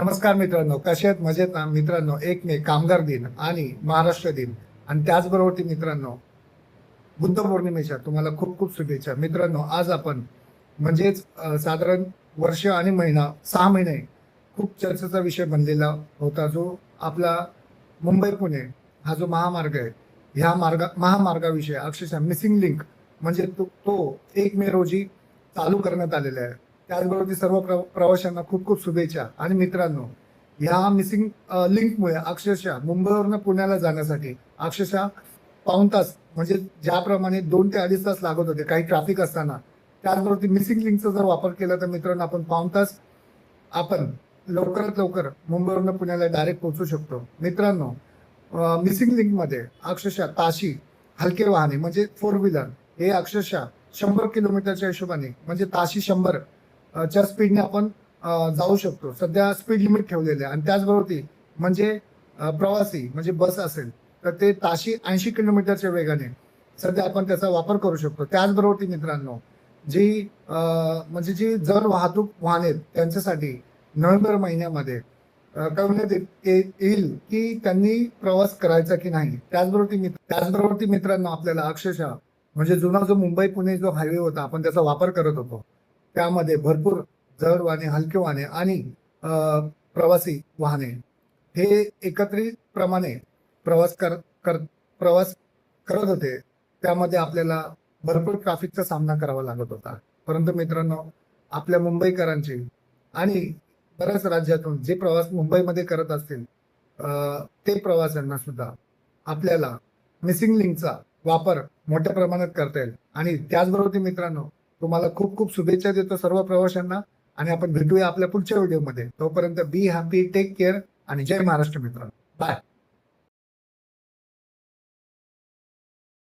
नमस्कार मित्रांनो, कसे आहेत? मजेत ना मित्रांनो? 1 मे कामगार दिन आणि महाराष्ट्र दिन आणि त्याचबरोबर मित्रांनो बुद्ध पौर्णिमेच्या तुम्हाला खूप खूप शुभेच्छा. मित्रांनो, आज आपण म्हणजेच साधारण वर्ष आणि महिना 6 महिने खूप चर्चेचा विषय बनलेला होता, जो आपला मुंबई पुणे हा जो महामार्ग आहे, ह्या महामार्गाविषयी अक्षरशः मिसिंग लिंक म्हणजे तो 1 मे रोजी चालू करण्यात आलेला आहे. त्याचबरोबर सर्व प्रवाशांना खूप खूप शुभेच्छा. आणि मित्रांनो, ह्या मिसिंग लिंकमुळे अक्षरशः मुंबईवरनं पुण्याला जाण्यासाठी अक्षरशः पाऊण तास म्हणजे ज्याप्रमाणे 2 ते 2.5 तास लागत होते काही ट्रॅफिक असताना, त्याचबरोबर मिसिंग लिंकचा जर वापर केला तर मित्रांनो आपण पाऊण तास आपण लवकरात लवकर मुंबईवरनं पुण्याला डायरेक्ट पोहोचू शकतो. मित्रांनो, मिसिंग लिंकमध्ये अक्षरशः ताशी हलके वाहने म्हणजे 4 व्हीलर हे अक्षरशः 100 किलोमीटरच्या हिशोबाने म्हणजे ताशी 100 च्या स्पीडने आपण जाऊ शकतो. सध्या स्पीड लिमिट ठेवलेले आहे. आणि त्याचबरोबर म्हणजे प्रवासी म्हणजे बस असेल तर ते ताशी 80 किलोमीटरच्या वेगाने सध्या आपण त्याचा वापर करू शकतो. त्याचबरोबर मित्रांनो, जी म्हणजे जी जल वाहतूक वाहने आहेत त्यांच्यासाठी नोव्हेंबर महिन्यामध्ये कळवण्यात येईल की त्यांनी प्रवास करायचा की नाही. त्याचबरोबर मित्रांनो, आपल्याला अक्षरशः म्हणजे जुना जो मुंबई पुणे जो हायवे होता आपण त्याचा वापर करत होतो, त्यामध्ये भरपूर जड वाहने, हलके वाहने आणि प्रवासी वाहने हे एकत्रित प्रमाणे प्रवास प्रवास करत होते. त्यामध्ये आपल्याला भरपूर ट्रॅफिकचा सामना करावा लागत होता. परंतु मित्रांनो, आपल्या मुंबईकरांची आणि बऱ्याच राज्यातून जे प्रवास मुंबईमध्ये करत असतील ते प्रवाशांना सुद्धा आपल्याला मिसिंग लिंकचा वापर मोठ्या प्रमाणात करता येईल. आणि त्याचबरोबर मित्रांनो, तुम्हाला खूप खूप शुभेच्छा देतो सर्व प्रवाशांना. आणि आपण भेटूया आपल्या पुढच्या व्हिडिओमध्ये. तोपर्यंत बी हॅपी, टेक केअर आणि जय महाराष्ट्र मित्रांनो. बाय.